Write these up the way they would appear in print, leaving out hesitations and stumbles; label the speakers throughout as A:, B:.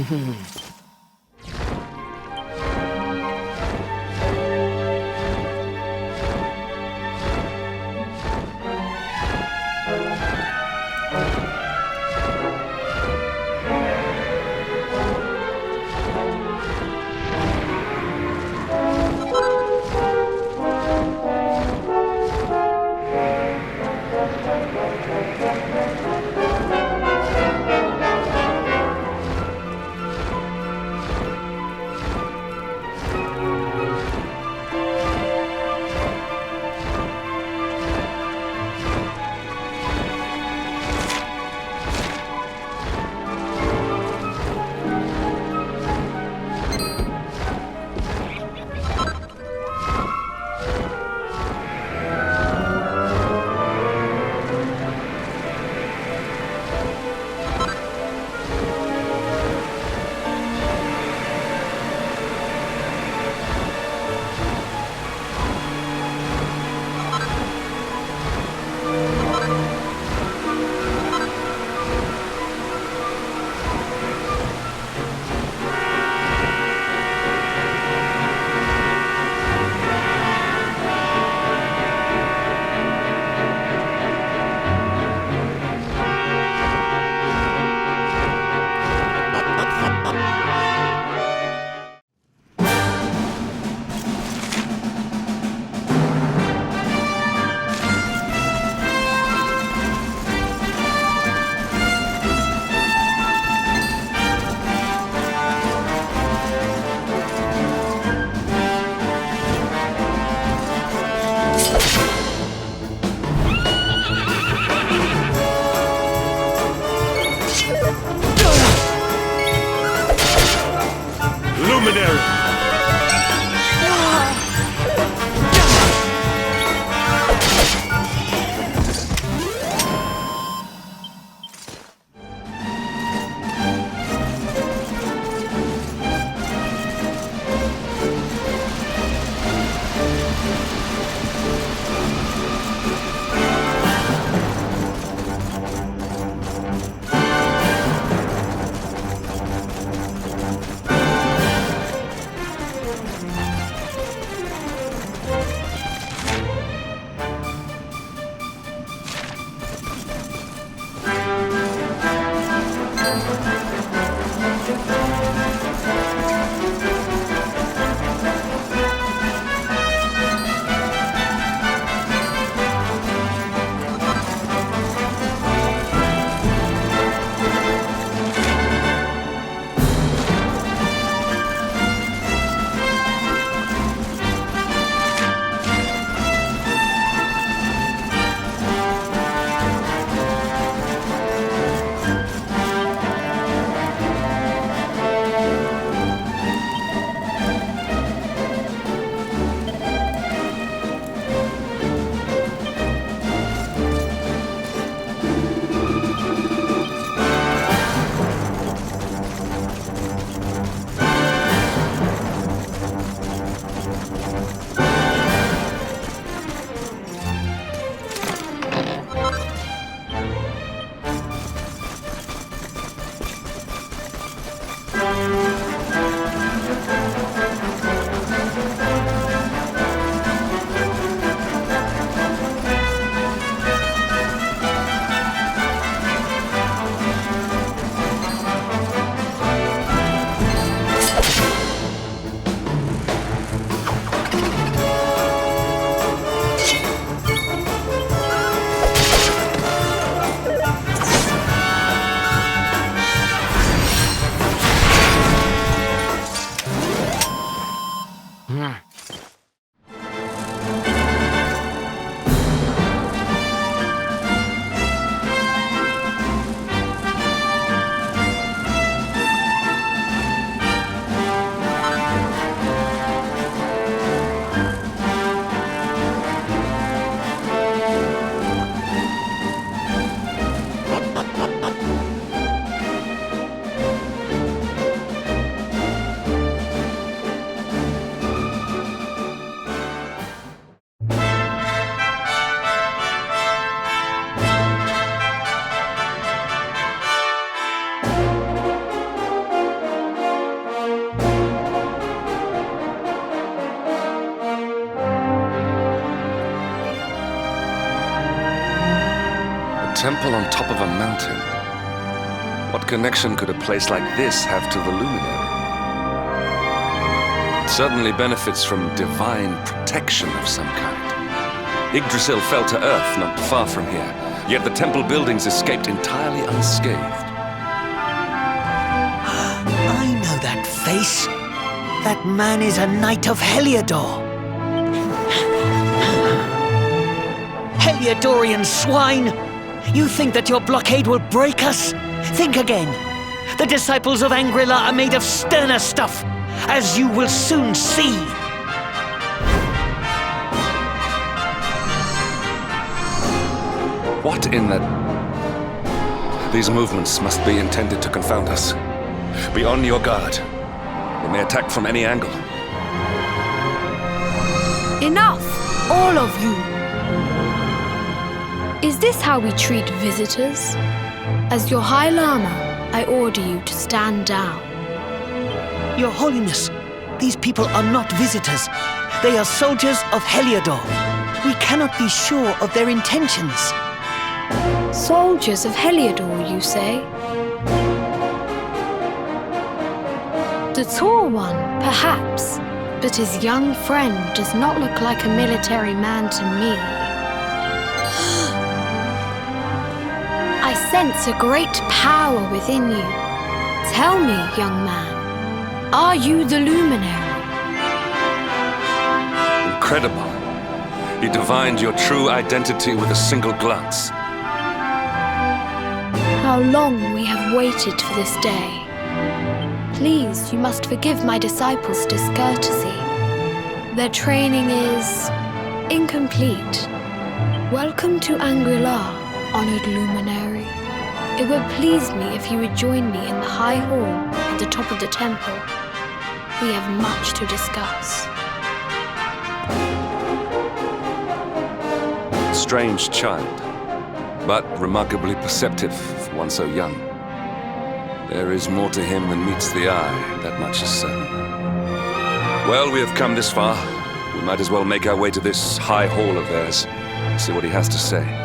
A: Luminary! temple on top of a mountain. What connection could a place like this have to the luminary? It certainly benefits from divine protection of some kind. Yggdrasil fell to earth not far from here, yet the temple buildings escaped entirely unscathed.
B: I know that face. That man is a knight of Heliodor. Heliodorian swine! You think that your blockade will break us? Think again. The disciples of Angrila are made of sterner stuff, as you will soon see.
A: What in the... These movements must be intended to confound us. Be on your guard. They may attack from any angle.
C: Enough, all of you. Is this how we treat visitors? As your High Lama, I order you to stand down.
B: Your Holiness, these people are not visitors. They are soldiers of Heliodor. We cannot be sure of their intentions.
C: Soldiers of Heliodor, you say? The tall one, perhaps, but his young friend does not look like a military man to me. I sense a great power within you. Tell me, young man, are you the luminary?
A: Incredible. You divined your true identity with a single glance.
C: How long we have waited for this day. Please, you must forgive my disciples' discourtesy. Their training is incomplete. Welcome to Angrila, honored luminary. It would please me if you would join me in the high hall at the top of the temple. We have much to discuss.
A: Strange child, but remarkably perceptive for one so young. There is more to him than meets the eye, that much is certain. Well, we have come this far. We might as well make our way to this high hall of theirs, see what he has to say.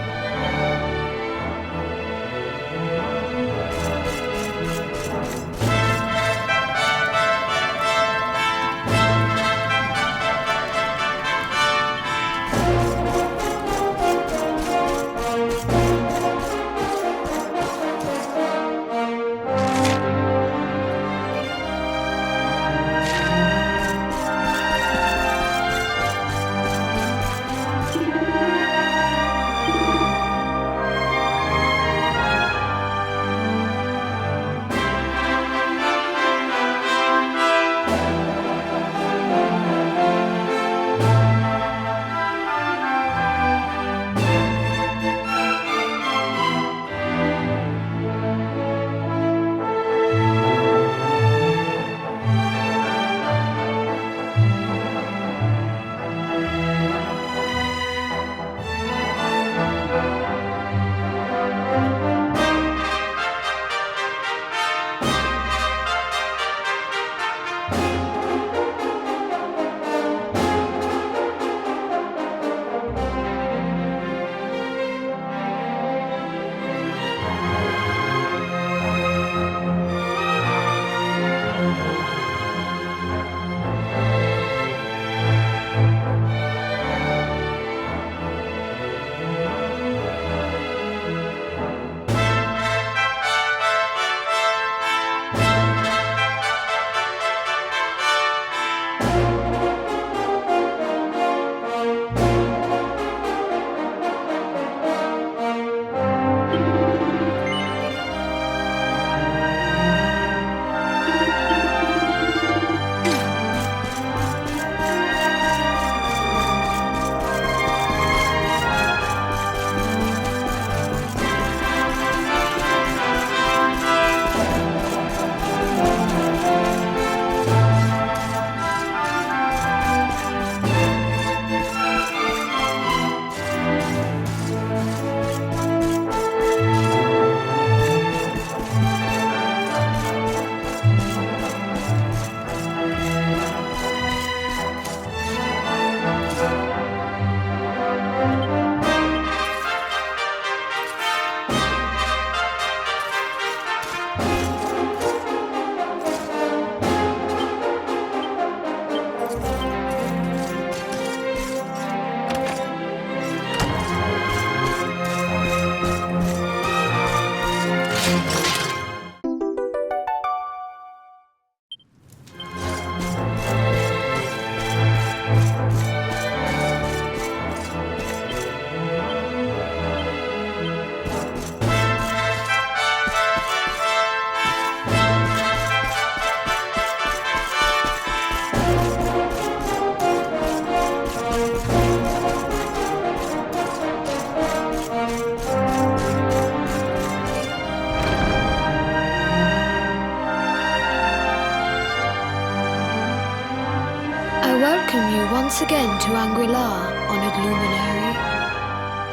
C: welcome you once again to Angri-La, honored luminary.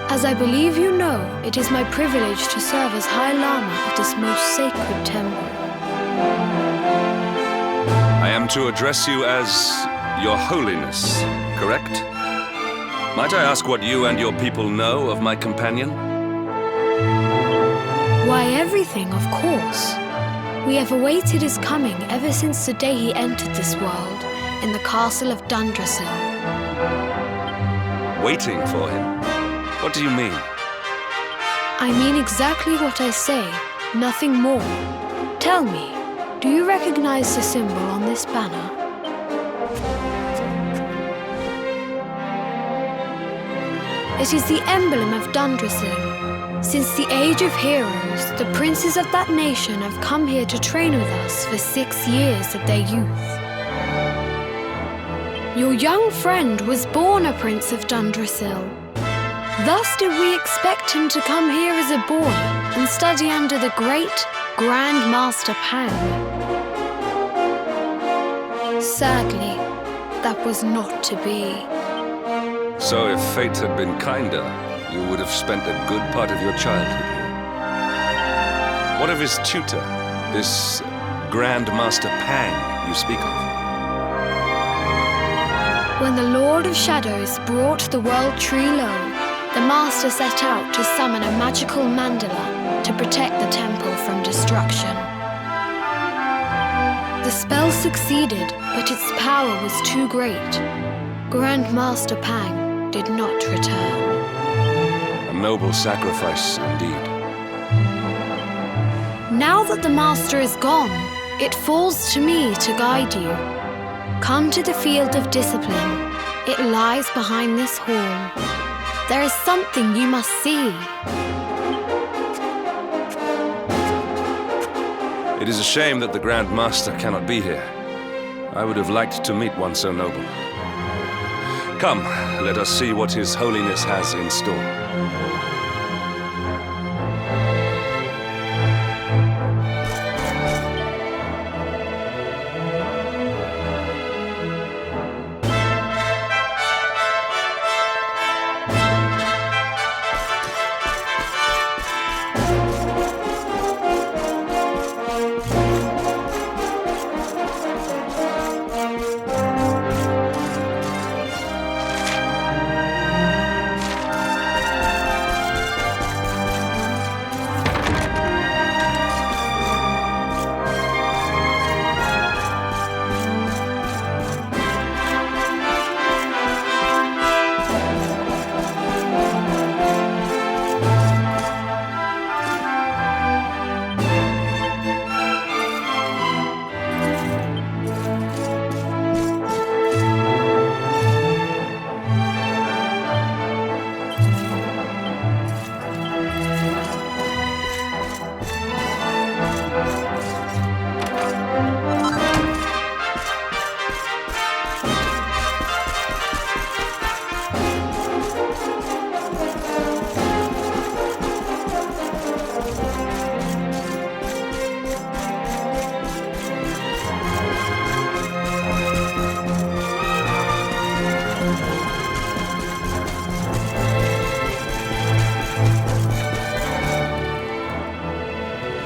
C: As I believe you know, it is my privilege to serve as High Lama of this most sacred temple.
A: I am to address you as Your Holiness, correct? Might I ask what you and your people know of my companion?
C: Why, everything, of course. We have awaited his coming ever since the day he entered this world in the castle of Dundrasil.
A: Waiting for him? What do you mean?
C: I mean exactly what I say, nothing more. Tell me, do you recognize the symbol on this banner? It is the emblem of Dundrasil. Since the age of heroes, the princes of that nation have come here to train with us for 6 years of their youth. Your young friend was born a prince of Dundrasil. Thus did we expect him to come here as a boy and study under the great Grand Master Pang. Sadly, that was not to be.
A: So if fate had been kinder, you would have spent a good part of your childhood here. What of his tutor, this Grand Master Pang you speak of?
C: When the Lord of Shadows brought the world tree low, the Master set out to summon a magical mandala to protect the temple from destruction. The spell succeeded, but its power was too great. Grand Master Pang did not return.
A: A noble sacrifice indeed.
C: Now that the Master is gone, it falls to me to guide you. Come to the field of discipline. It lies behind this hall. There is something you must see.
A: It is a shame that the Grand Master cannot be here. I would have liked to meet one so noble. Come, let us see what His Holiness has in store.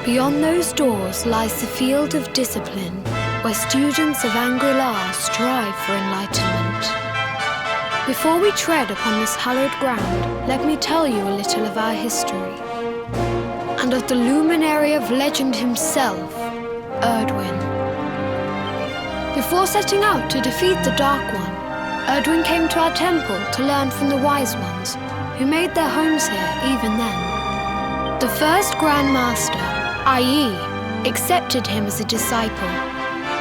C: Beyond those doors lies the field of discipline, where students of Angri-La strive for enlightenment. Before we tread upon this hallowed ground, let me tell you a little of our history, and of the luminary of legend himself, Erdwin. Before setting out to defeat the Dark One, Erdwin came to our temple to learn from the Wise Ones, who made their homes here even then. The first Grand Master, i.e., accepted him as a disciple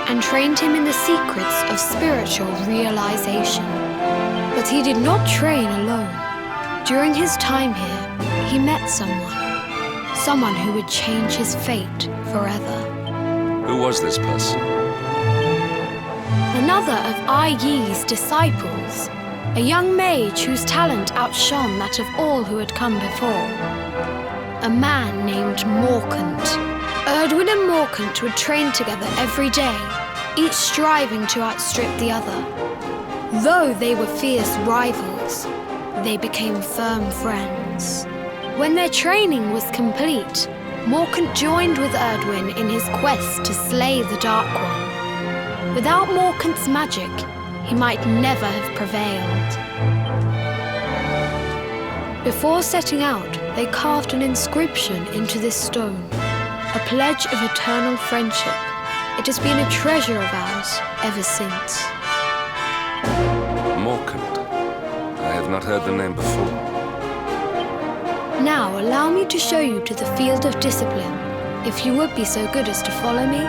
C: and trained him in the secrets of spiritual realization. But he did not train alone. During his time here, he met someone who would change his fate forever.
A: Who was this person?
C: Another of Ai Yi's disciples, a young mage whose talent outshone that of all who had come before. A man named Morkant. Erdwin and Morkant would train together every day, each striving to outstrip the other. Though they were fierce rivals, they became firm friends. When their training was complete, Morkant joined with Erdwin in his quest to slay the Dark One. Without Morkant's magic, he might never have prevailed. Before setting out, they carved an inscription into this stone, a pledge of eternal friendship. It has been a treasure of ours ever since.
A: Morkant. I have not heard the name before.
C: Now allow me to show you to the field of discipline, if you would be so good as to follow me.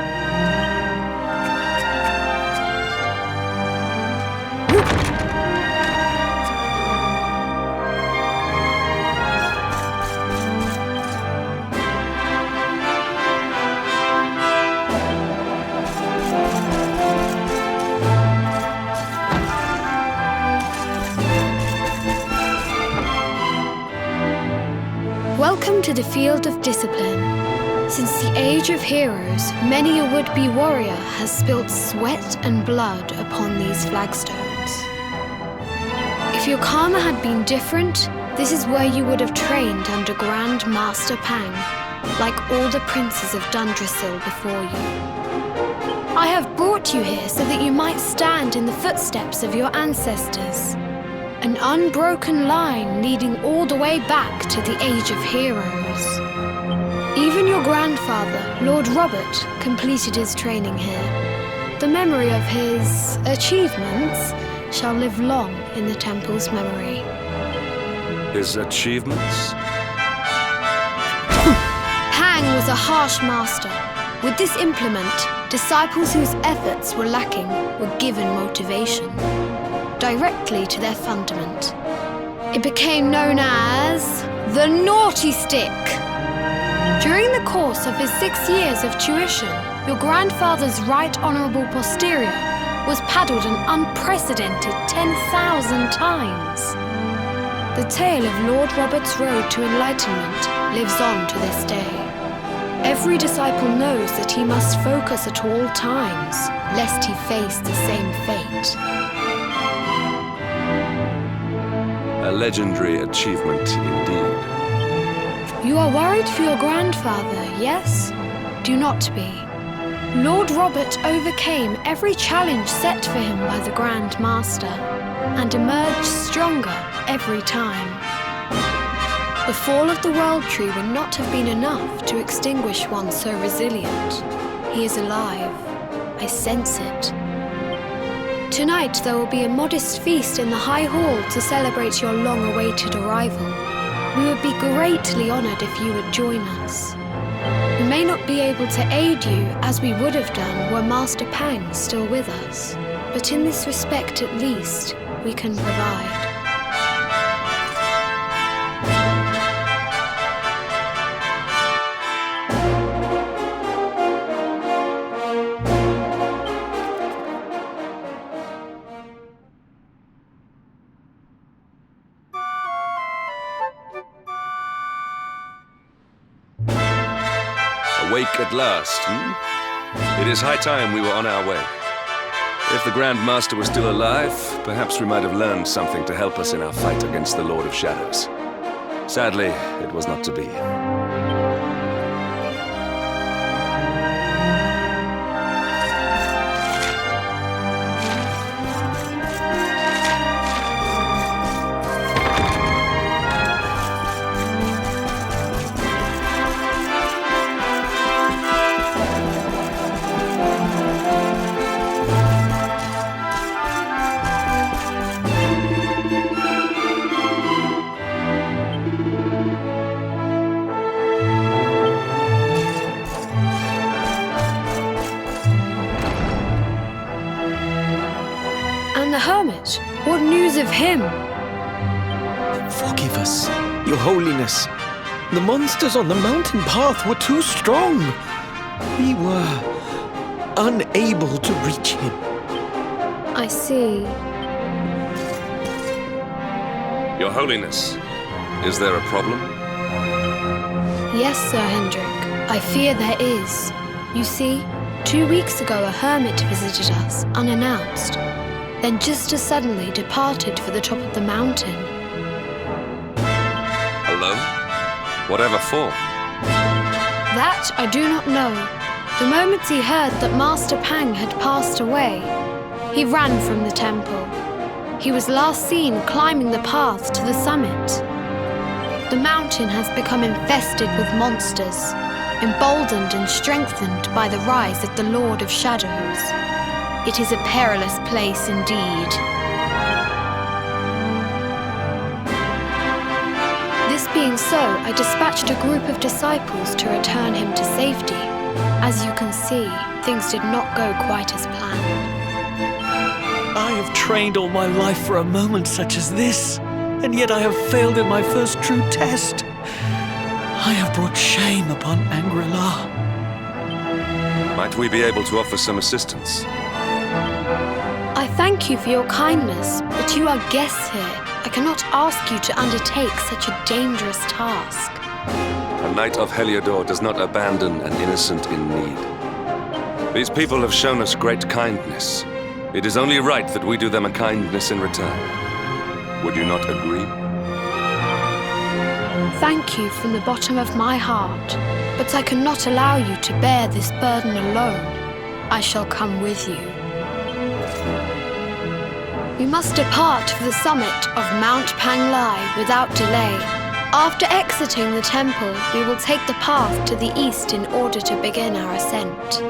C: Welcome to the field of discipline. Since the age of heroes, many a would-be warrior has spilt sweat and blood upon these flagstones. If your karma had been different, this is where you would have trained under Grand Master Pang, like all the princes of Dundrasil before you. I have brought you here so that you might stand in the footsteps of your ancestors. An unbroken line leading all the way back to the Age of Heroes. Even your grandfather, Lord Robert, completed his training here. The memory of his achievements shall live long in the temple's memory.
A: His achievements?
C: Pang was a harsh master. With this implement, disciples whose efforts were lacking were given motivation directly to their fundament. It became known as the Naughty Stick. During the course of his 6 years of tuition, your grandfather's right honourable posterior was paddled an unprecedented 10,000 times. The tale of Lord Robert's road to enlightenment lives on to this day. Every disciple knows that he must focus at all times, lest he face the same fate.
A: A legendary achievement indeed.
C: You are worried for your grandfather, yes? Do not be. Lord Robert overcame every challenge set for him by the Grand Master, and emerged stronger every time. The fall of the World Tree would not have been enough to extinguish one so resilient. He is alive. I sense it. Tonight there will be a modest feast in the High Hall to celebrate your long-awaited arrival. We would be greatly honoured if you would join us. We may not be able to aid you as we would have done were Master Pang still with us, but in this respect at least, we can provide.
A: Awake at last, It is high time we were on our way. If the Grand Master was still alive, perhaps we might have learned something to help us in our fight against the Lord of Shadows. Sadly, it was not to be.
C: Hermit, what news of him?
D: Forgive us, Your Holiness. The monsters on the mountain path were too strong. We were unable to reach him.
C: I see.
A: Your Holiness, is there a problem?
C: Yes, Sir Hendrik. I fear there is. You see, 2 weeks ago a hermit visited us, unannounced. then just as suddenly departed for the top of the mountain.
A: Alone? Whatever for?
C: That I do not know. The moment he heard that Master Pang had passed away, he ran from the temple. He was last seen climbing the path to the summit. The mountain has become infested with monsters, emboldened and strengthened by the rise of the Lord of Shadows. It is a perilous place indeed. This being so, I dispatched a group of disciples to return him to safety. As you can see, things did not go quite as planned.
B: I have trained all my life for a moment such as this, and yet I have failed in my first true test. I have brought shame upon Angri-La.
A: Might we be able to offer some assistance?
C: I thank you for your kindness, but you are guests here. I cannot ask you to undertake such a dangerous task.
A: A knight of Heliodor does not abandon an innocent in need. These people have shown us great kindness. It is only right that we do them a kindness in return. Would you not agree?
C: Thank you from the bottom of my heart, but I cannot allow you to bear this burden alone. I shall come with you. We must depart for the summit of Mount Panglai without delay. After exiting the temple, we will take the path to the east in order to begin our ascent.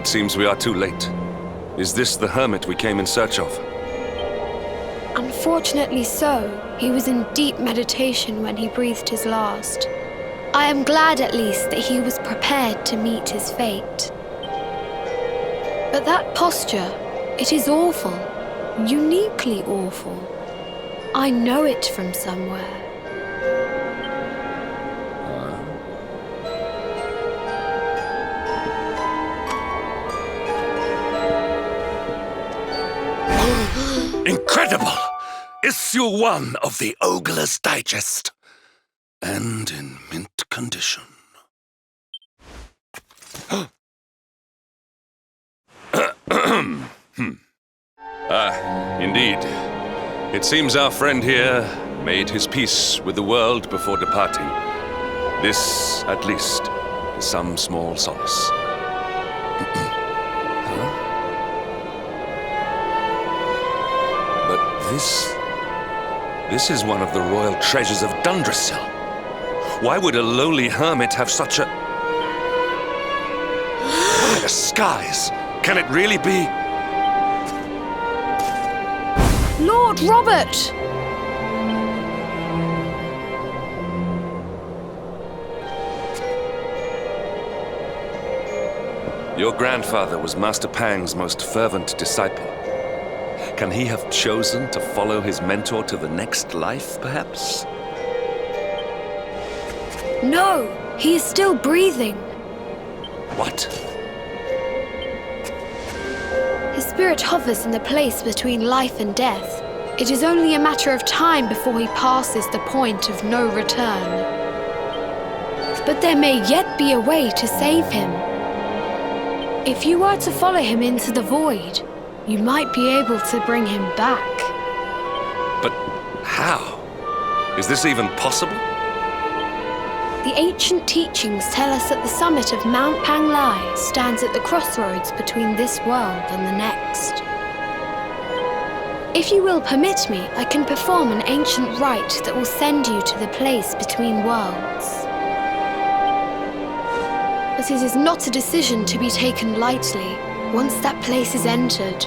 A: seems we are too late. Is this the hermit we came in search of?
C: Unfortunately so. He was in deep meditation when he breathed his last. I am glad at least that he was prepared to meet his fate. But that posture, it is awful. Uniquely awful. I know it from somewhere.
A: Incredible! Issue 1 of the Ogler's Digest. And in mint condition. Indeed. It seems our friend here made his peace with the world before departing. This, at least, is some small solace. But this is one of the royal treasures of Dundrasil. Why would a lowly hermit have such a... By the skies! Can it really be...
C: Lord Robert!
A: Your grandfather was Master Pang's most fervent disciple. Can he have chosen to follow his mentor to the next life, perhaps?
C: No, he is still breathing.
A: What?
C: His spirit hovers in the place between life and death. It is only a matter of time before he passes the point of no return. But there may yet be a way to save him. If you were to follow him into the void, you might be able to bring him back.
A: But how? Is this even possible?
C: The ancient teachings tell us that the summit of Mount Panglai stands at the crossroads between this world and the next. If you will permit me, I can perform an ancient rite that will send you to the place between worlds. But it is not a decision to be taken lightly. Once that place is entered,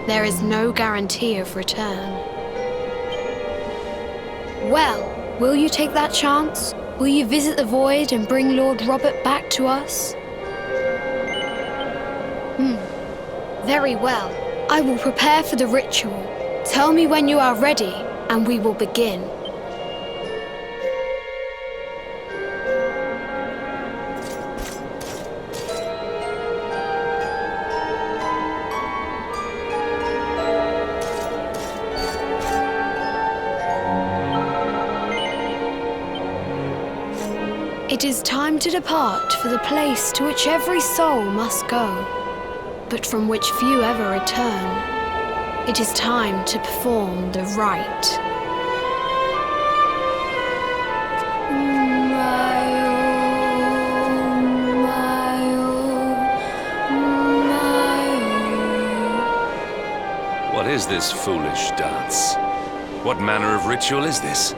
C: there is no guarantee of return. Well, will you take that chance? Will you visit the void and bring Lord Robert back to us? Very well. I will prepare for the ritual. Tell me when you are ready, and we will begin. It is time to depart for the place to which every soul must go, but from which few ever return. It is time to perform the rite.
A: What is this foolish dance? What manner of ritual is this?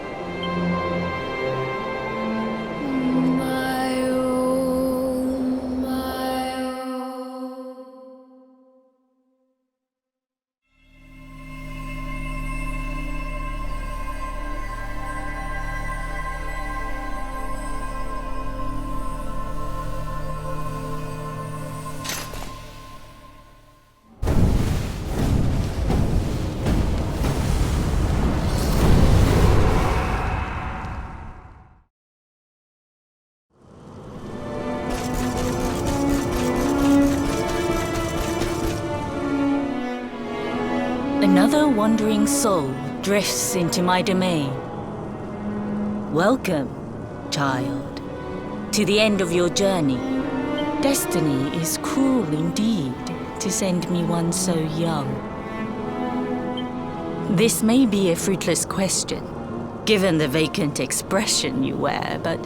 E: Another wandering soul drifts into my domain. Welcome, child, to the end of your journey. Destiny is cruel indeed to send me one so young. This may be a fruitless question, given the vacant expression you wear, but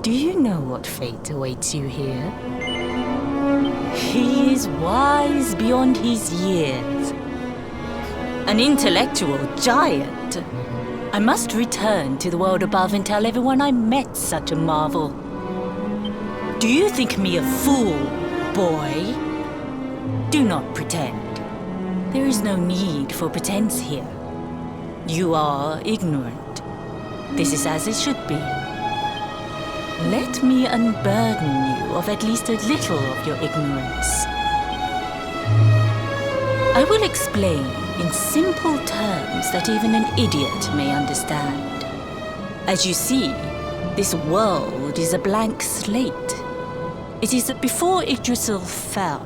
E: do you know what fate awaits you here? He is wise beyond his years. An intellectual giant. I must return to the world above and tell everyone I met such a marvel. Do you think me a fool boy. Do not pretend. There is no need for pretense here. You are ignorant. This is as it should be. Let me unburden you of at least a little of your ignorance. I will explain in simple terms that even an idiot may understand. As you see, this world is a blank slate. It is that before Yggdrasil fell,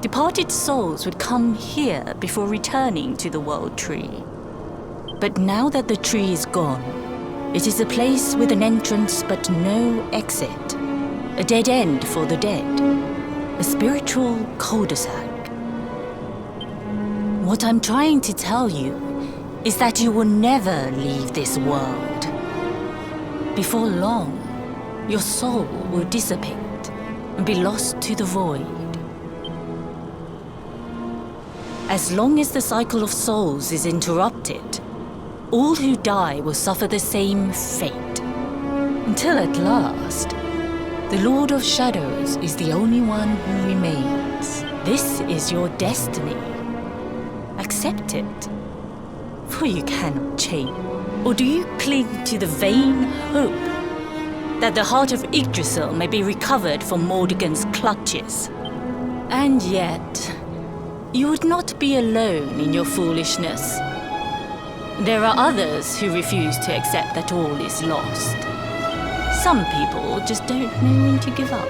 E: departed souls would come here before returning to the World Tree. But now that the tree is gone, it is a place with an entrance but no exit. A dead end for the dead. A spiritual cul-de-sac. What I'm trying to tell you is that you will never leave this world. Before long, your soul will dissipate and be lost to the void. As long as the cycle of souls is interrupted, all who die will suffer the same fate. Until at last, the Lord of Shadows is the only one who remains. This is your destiny. Accept it, for you cannot change. Or do you cling to the vain hope that the heart of Yggdrasil may be recovered from Mordegon's clutches? And yet, you would not be alone in your foolishness. There are others who refuse to accept that all is lost. Some people just don't know when to give up.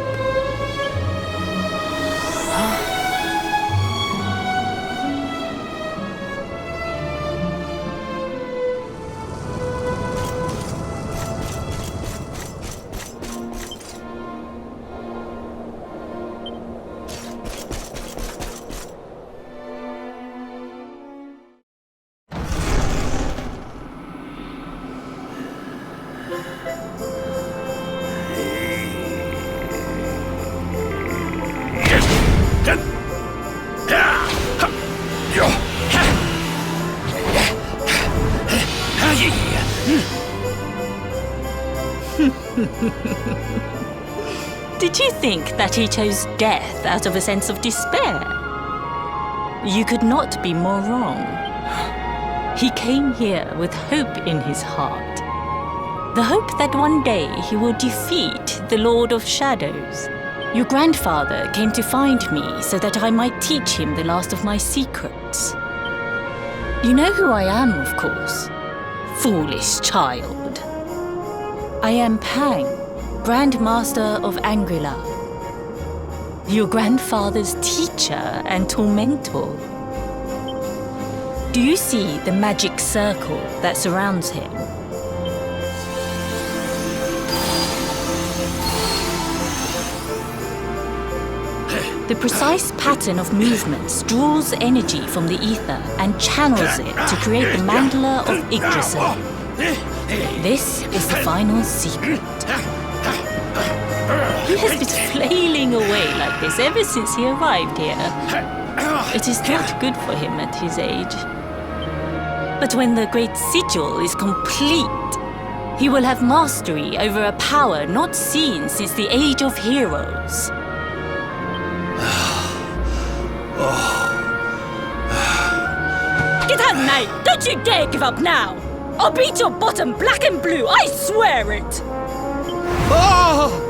E: Did you think that he chose death out of a sense of despair? You could not be more wrong. He came here with hope in his heart. The hope that one day he will defeat the Lord of Shadows. Your grandfather came to find me so that I might teach him the last of my secrets. You know who I am, of course. Foolish child. I am Pang, Grand Master of Angrila. Your grandfather's teacher and tormentor. Do you see the magic circle that surrounds him? The precise pattern of movements draws energy from the ether and channels it to create the mandala of Yggdrasil. This is the final secret. He has been flailing away like this ever since he arrived here. It is not good for him at his age. But when the great sigil is complete, he will have mastery over a power not seen since the Age of Heroes. Get out, knight! Don't you dare give up now! I'll beat your bottom black and blue, I swear it!
D: Oh!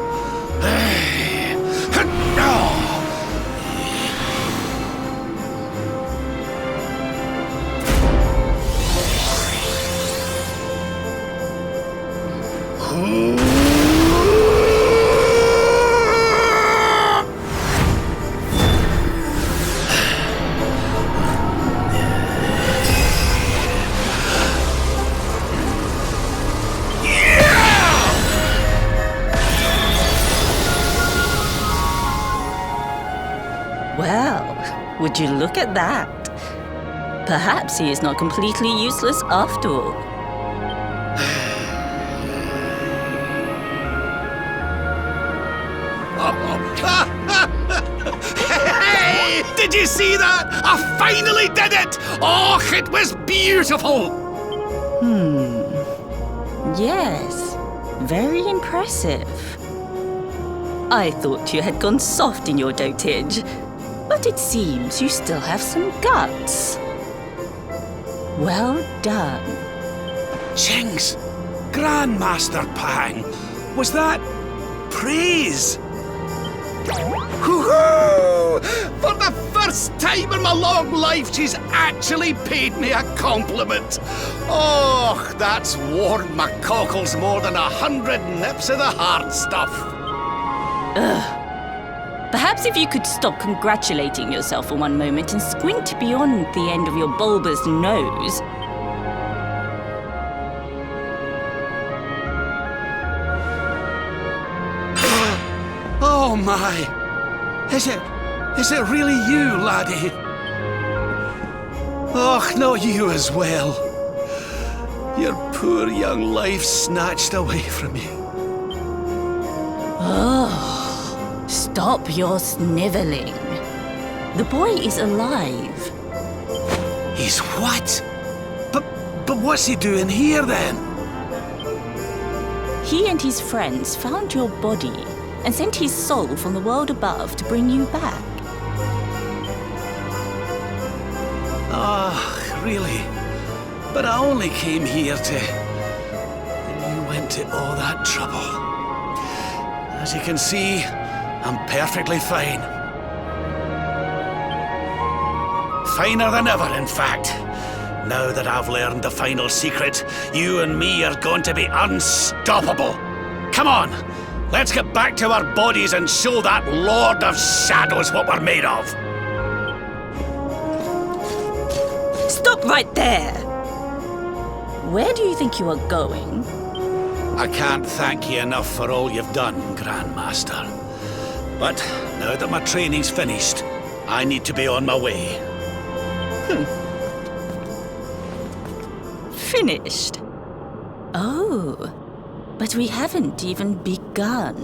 E: Well, would you look at that? Perhaps he is not completely useless after all.
F: Hey! Did you see that? I finally did it! Oh, it was beautiful!
E: Yes, very impressive. I thought you had gone soft in your dotage, but it seems you still have some guts. Well done.
F: Jinx! Grandmaster Pang! Was that praise? Hoo-hoo! For the first time in my long life, she's actually paid me a compliment. Oh, that's warmed my cockles more than 100 nips of the hard stuff.
E: Perhaps if you could stop congratulating yourself for one moment and squint beyond the end of your bulbous nose.
F: Oh my! Is it really you, laddie? Och, not you as well. Your poor young life snatched away from you.
E: Stop your sniveling. The boy is alive.
F: He's what? But what's he doing here then?
E: He and his friends found your body and sent his soul from the world above to bring you back.
F: Ah, really? But I only came here to... And you went to all that trouble. As you can see, I'm perfectly fine. Finer than ever, in fact. Now that I've learned the final secret, you and me are going to be unstoppable. Come on, let's get back to our bodies and show that Lord of Shadows what we're made of.
E: Stop right there! Where do you think you are going?
F: I can't thank you enough for all you've done, Grandmaster. But now that my training's finished, I need to be on my way.
E: Finished? Oh, but we haven't even begun.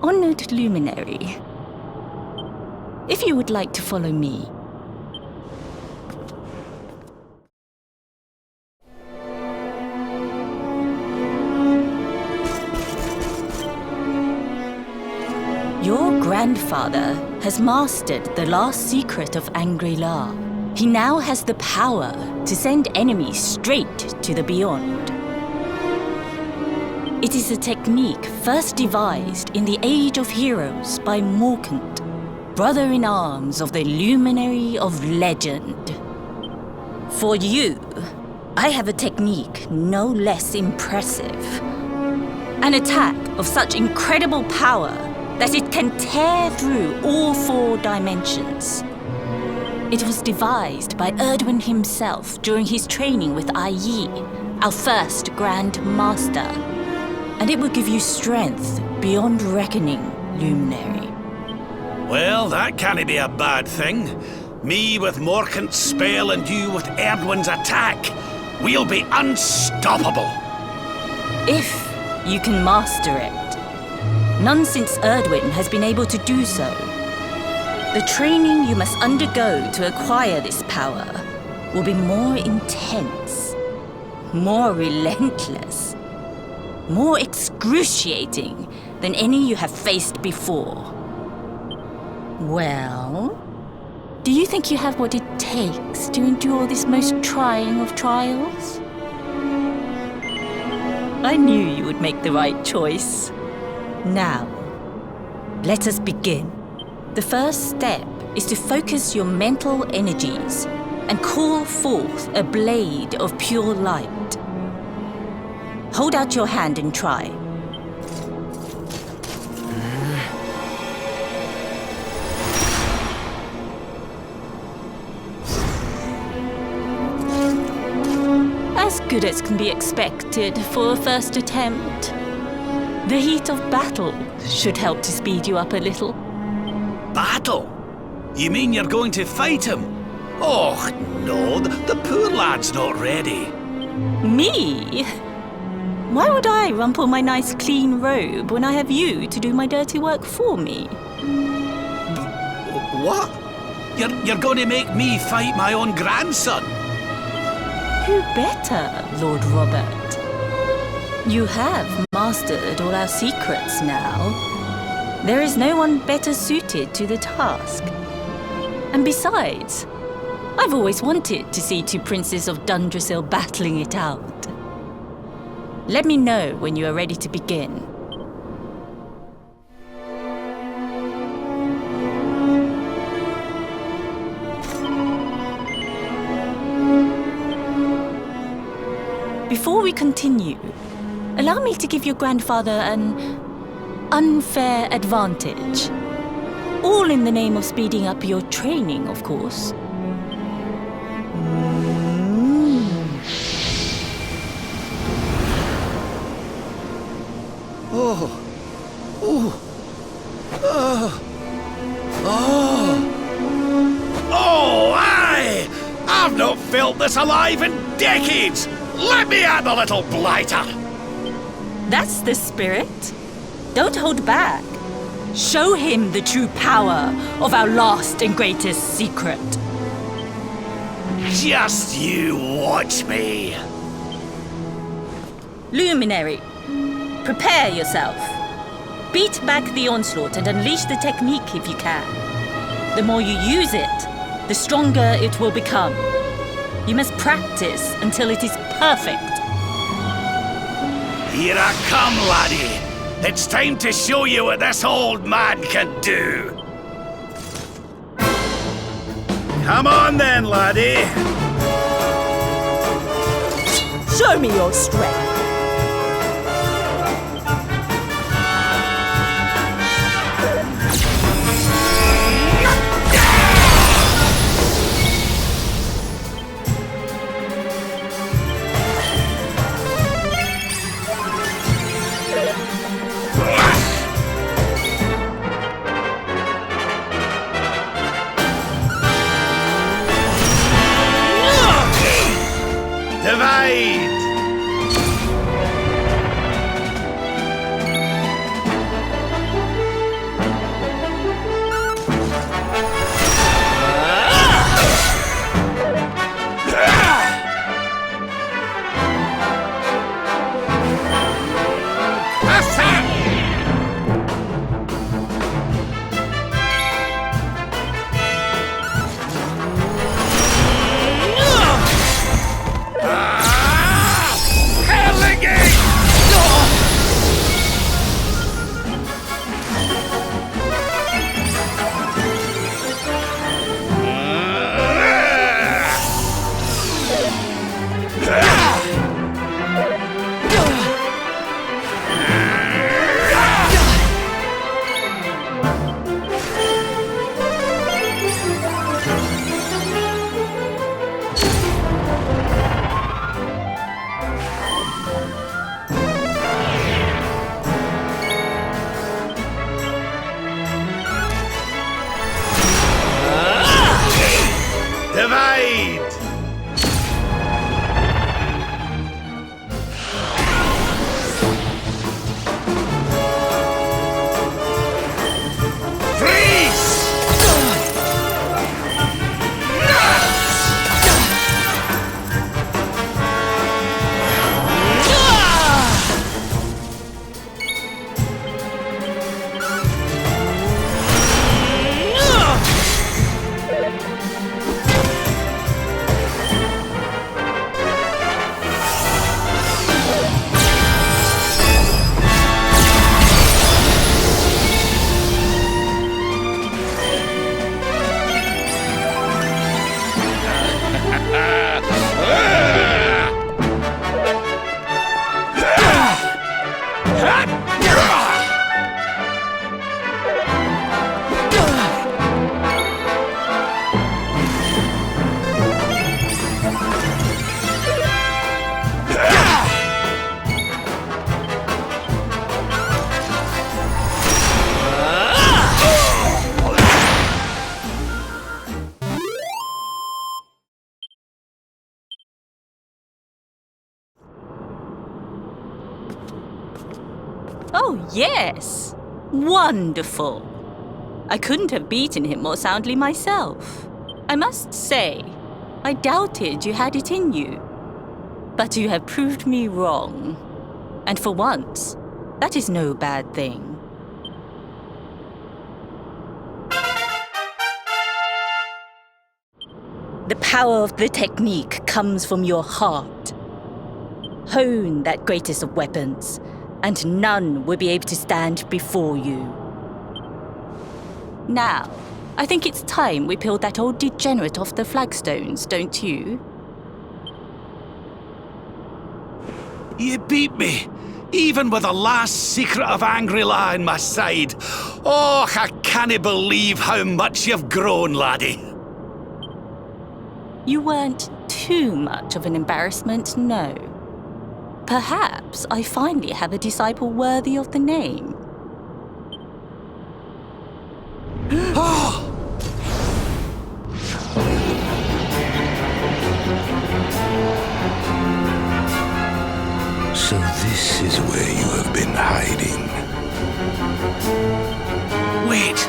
E: Honored Luminary, if you would like to follow me. Your grandfather has mastered the last secret of Angri-La. He now has the power to send enemies straight to the beyond. It is a technique first devised in the Age of Heroes by Morkant, brother-in-arms of the Luminary of Legend. For you, I have a technique no less impressive. An attack of such incredible power that it can tear through all 4 dimensions. It was devised by Erdwin himself during his training with Yi, our first Grand Master. And it will give you strength beyond reckoning, Luminary.
F: Well, that can't be a bad thing. Me with Morkant's spell and you with Erdwin's attack. We'll be unstoppable.
E: If you can master it. None since Erdwin has been able to do so. The training you must undergo to acquire this power will be more intense, more relentless, more excruciating than any you have faced before. Well, do you think you have what it takes to endure this most trying of trials? I knew you would make the right choice. Now, let us begin. The first step is to focus your mental energies and call forth a blade of pure light. Hold out your hand and try. As good as can be expected for a first attempt. The heat of battle should help to speed you up a little.
F: Battle? You mean you're going to fight him? Oh, no, the poor lad's not ready.
E: Me? Why would I rumple my nice clean robe when I have you to do my dirty work for me?
F: What? You're going to make me fight my own grandson?
E: Who better, Lord Robert? You have mastered all our secrets now. There is no one better suited to the task. And besides, I've always wanted to see two princes of Dundrasil battling it out. Let me know when you are ready to begin. Before we continue, allow me to give your grandfather an unfair advantage. All in the name of speeding up your training, of course.
F: Oh, aye! I've not felt this alive in decades! Let me at the little blighter!
E: That's the spirit. Don't hold back. Show him the true power of our last and greatest secret.
F: Just you watch me!
E: Luminary, prepare yourself. Beat back the onslaught and unleash the technique if you can. The more you use it, the stronger it will become. You must practice until it is perfect.
F: Here I come, laddie! It's time to show you what this old man can do! Come on then, laddie!
E: Show me your strength.
F: Divide! Divide!
E: Oh, yes! Wonderful! I couldn't have beaten him more soundly myself. I must say, I doubted you had it in you. But you have proved me wrong. And for once, that is no bad thing. The power of the technique comes from your heart. Hone that greatest of weapons, and none will be able to stand before you. Now, I think it's time we peeled that old degenerate off the flagstones, don't you?
F: You beat me, even with the last secret of Angry-La in my side. Oh, I can't believe how much you've grown, laddie.
E: You weren't too much of an embarrassment, no. Perhaps I finally have a disciple worthy of the name.
G: So this is where you have been hiding.
F: Wait,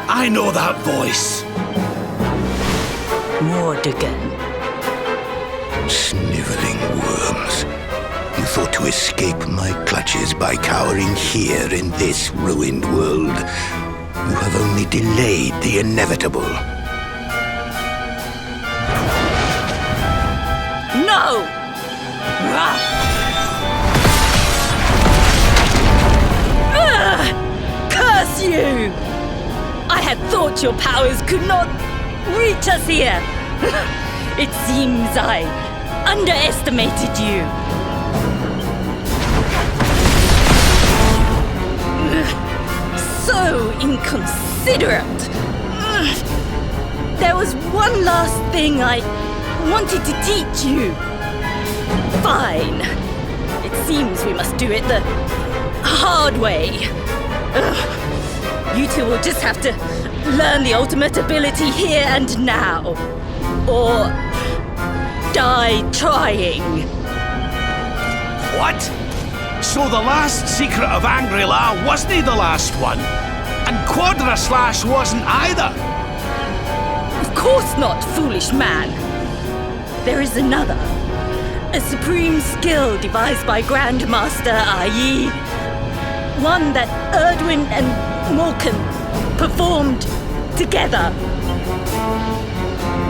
F: I know that voice.
E: Mordegon.
G: Sniveling worms. You thought to escape my clutches by cowering here in this ruined world. You have only delayed the inevitable.
E: No! Curse you! I had thought your powers could not reach us here. It seems I underestimated you. So inconsiderate. There was one last thing I wanted to teach you. Fine. It seems we must do it the hard way. You two will just have to learn the ultimate ability here and now. Or die trying.
F: What? So the last secret of Angry-La wasn't the last one? And Quadra-Slash wasn't either?
E: Of course not, foolish man. There is another. A supreme skill devised by Grandmaster Ai. One that Erdwin and Morkan performed together.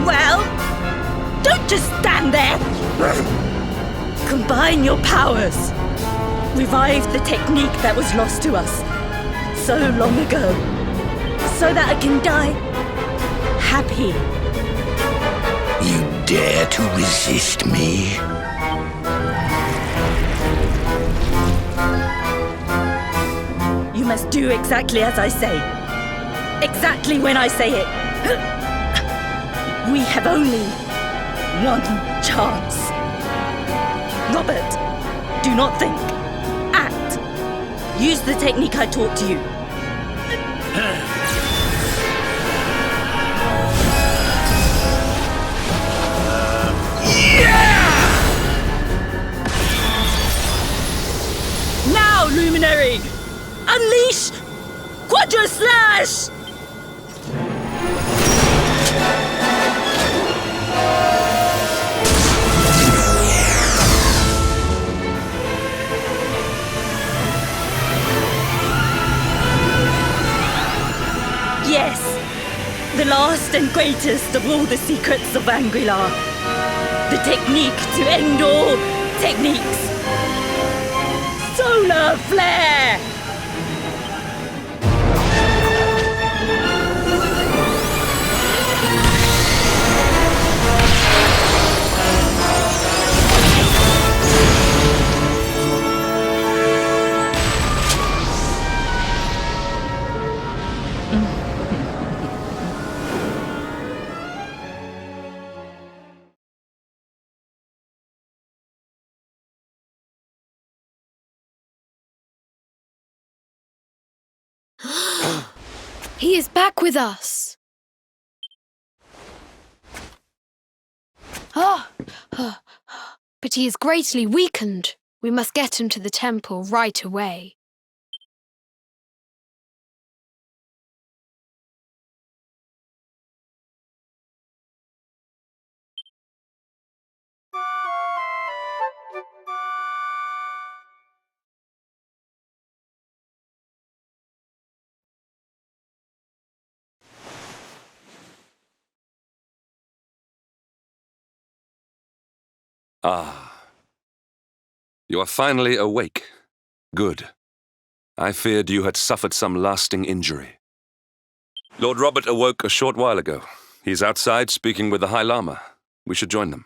E: Well, don't just stand there. Combine your powers. Revive the technique that was lost to us so long ago, so that I can die happy.
G: You dare to resist me?
E: You must do exactly as I say. Exactly when I say it. We have only one chance. Robert, do not think. Act. Use the technique I taught you. Now, Luminary! Unleash Quadra-Slash! Yes, the last and greatest of all the secrets of Angry-La. The technique to end all techniques. Solar Flare!
C: He is back with us. But he is greatly weakened. We must get him to the temple right away.
A: Ah. You are finally awake. Good. I feared you had suffered some lasting injury. Lord Robert awoke a short while ago. He's outside speaking with the High Lama. We should join them.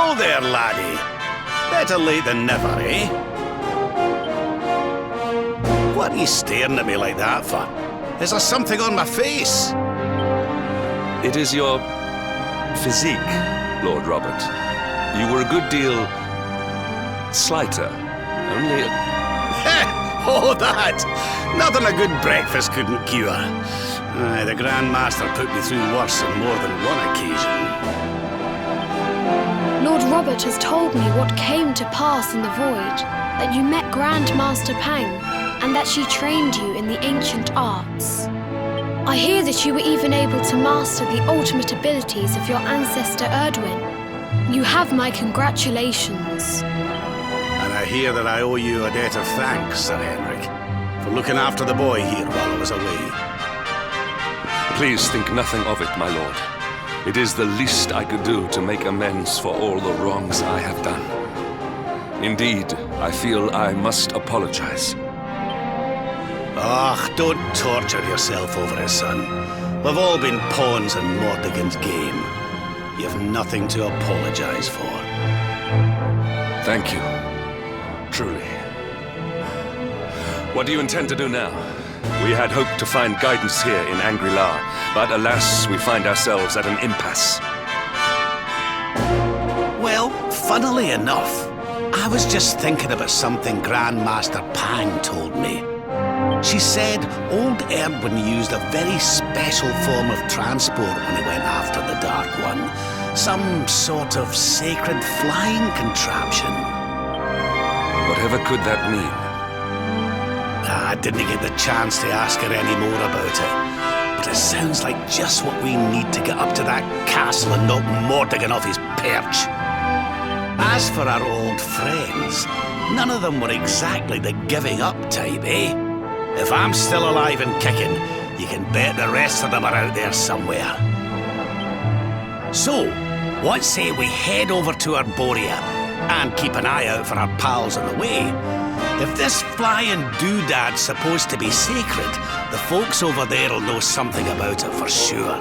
F: Hello there, laddie. Better late than never, eh? What are you staring at me like that for? Is there something on my face?
A: It is your physique, Lord Robert. You were a good deal slighter. Only a...
F: Oh, that! Nothing a good breakfast couldn't cure. Aye, the Grand Master put me through worse on more than one occasion.
C: Lord Robert has told me what came to pass in the void, that you met Grand Master Pang, and that she trained you in the ancient arts. I hear that you were even able to master the ultimate abilities of your ancestor Erdwin. You have my congratulations.
F: And I hear that I owe you a debt of thanks, Sir Henrik, for looking after the boy here while I was away.
A: Please think nothing of it, my lord. It is the least I could do to make amends for all the wrongs I have done. Indeed, I feel I must apologize.
F: Ah, don't torture yourself over it, son. We've all been pawns in Mordegon's game. You've nothing to apologize for.
A: Thank you. Truly. What do you intend to do now? We had hoped to find guidance here in Angri-La, but alas, we find ourselves at an impasse.
F: Well, funnily enough, I was just thinking about something Grandmaster Pang told me. She said old Erdwin used a very special form of transport when he went after the Dark One. Some sort of sacred flying contraption.
A: Whatever could that mean?
F: I didn't get the chance to ask her any more about it. But it sounds like just what we need to get up to that castle and knock Mordegon off his perch. As for our old friends, none of them were exactly the giving up type, eh? If I'm still alive and kicking, you can bet the rest of them are out there somewhere. So, what say we head over to Arborea and keep an eye out for our pals on the way? If this flying doodad's supposed to be sacred, the folks over there will know something about it for sure.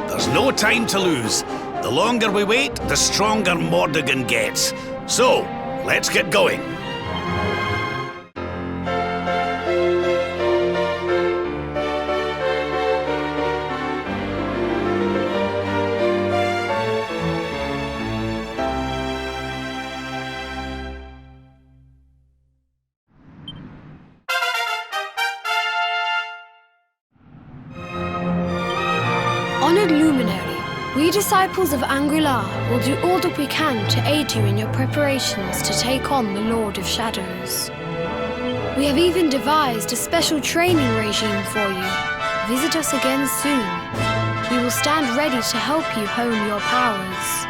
F: There's no time to lose. The longer we wait, the stronger Mordegon gets. So, let's get going.
C: Honored Luminary, we disciples of Angri-La will do all that we can to aid you in your preparations to take on the Lord of Shadows. We have even devised a special training regime for you. Visit us again soon. We will stand ready to help you hone your powers.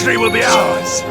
F: victory will be ours!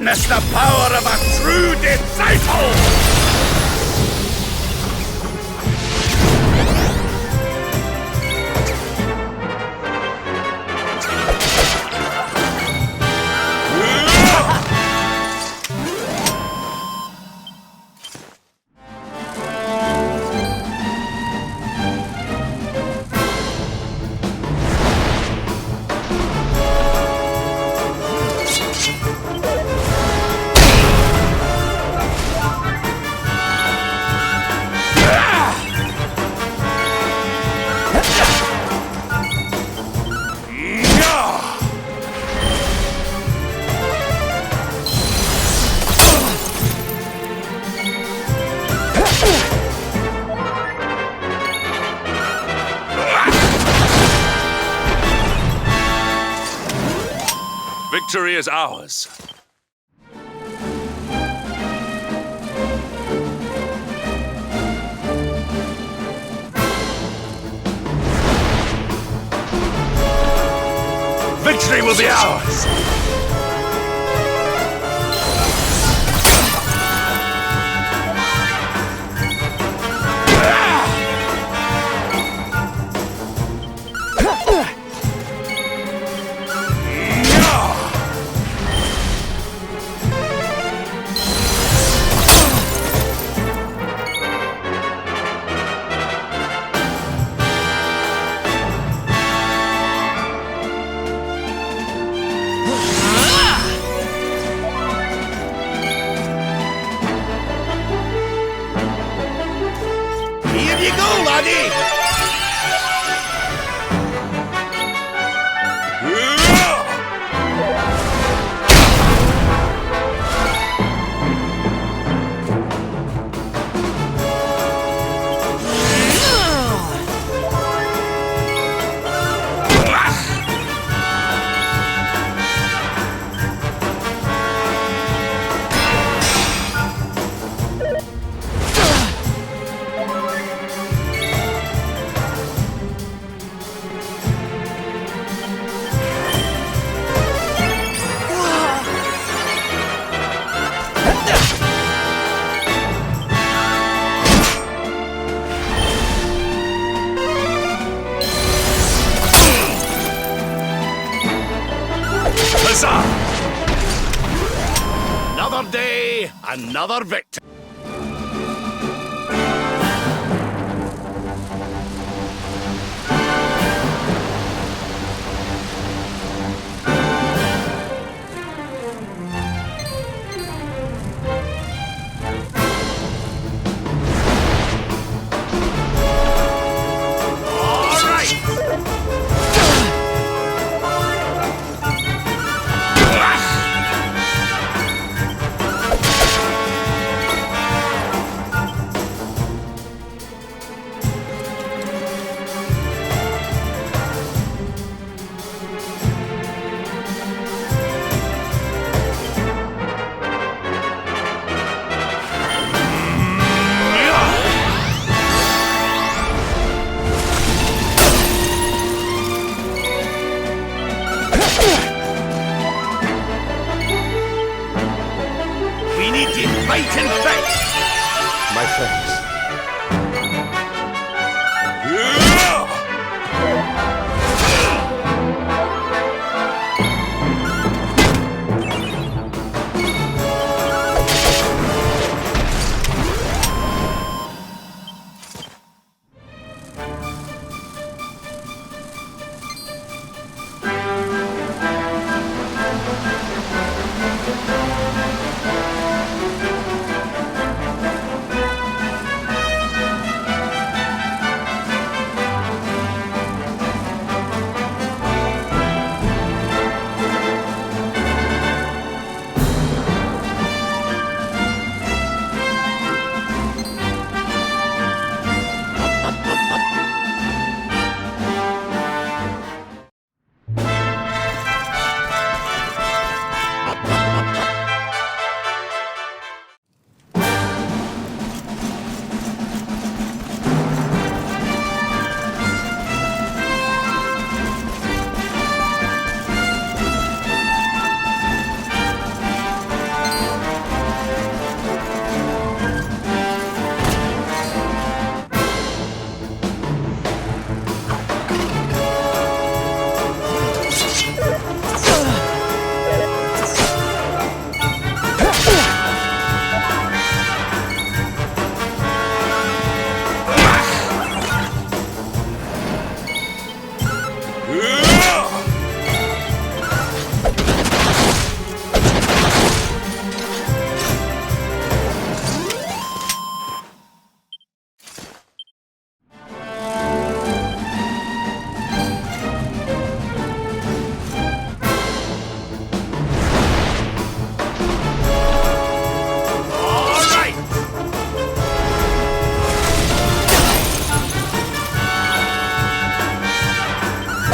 F: witness the power of a true disciple!
A: Victory is ours.
F: Victory will be ours! Here you go, laddie! Huzzah! Another day, another victory. We need to fight and fight!
D: My friends,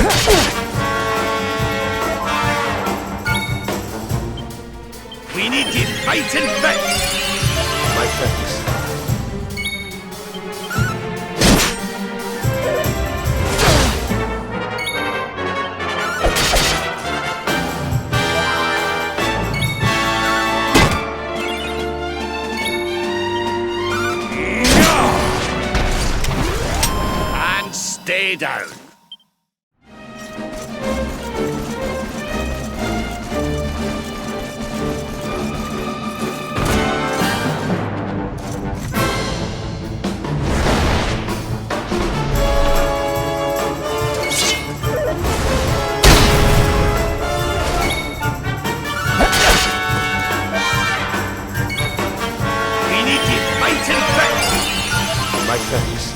F: We need you fighting fit!
D: My thanks.
F: And stay down. We need you fighting fit!
D: My thanks.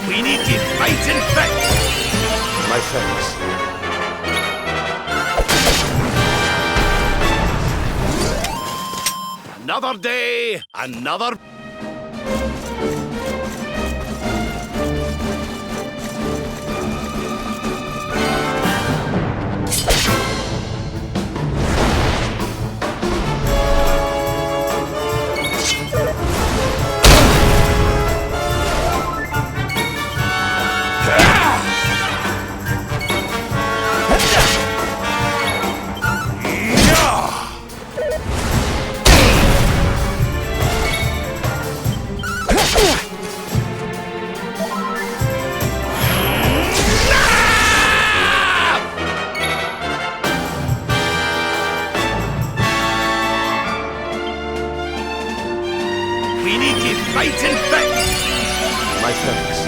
F: We need you fighting fit!
D: My thanks.
F: Another day, another... We need you fighting fit!
D: My thanks.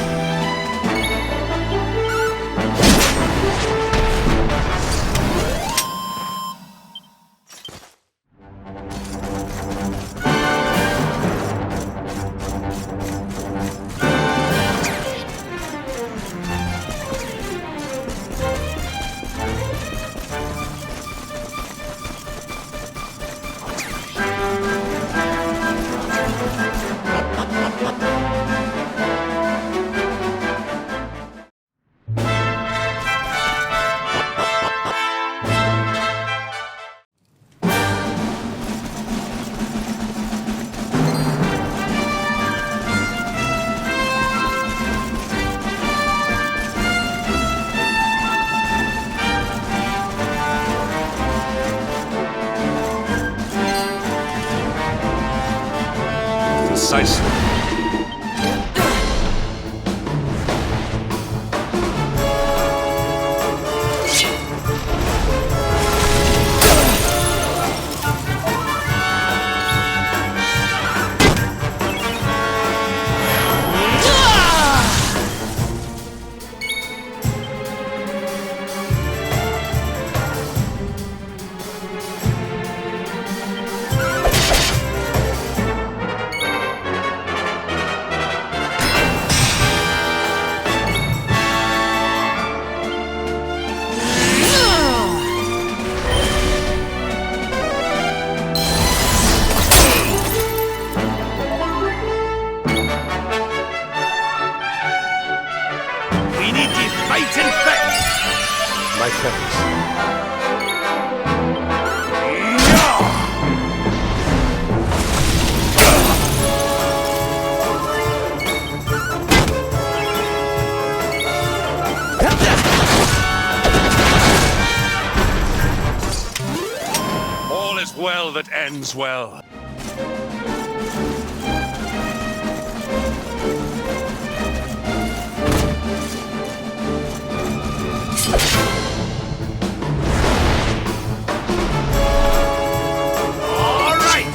A: Precisely.
F: We need to fight and fit!
D: My friends,
A: All is well that ends well.
F: All right!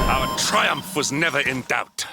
A: Our triumph was never in doubt.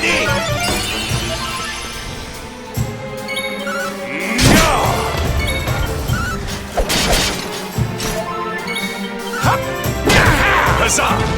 G: Ready?
F: Huzzah!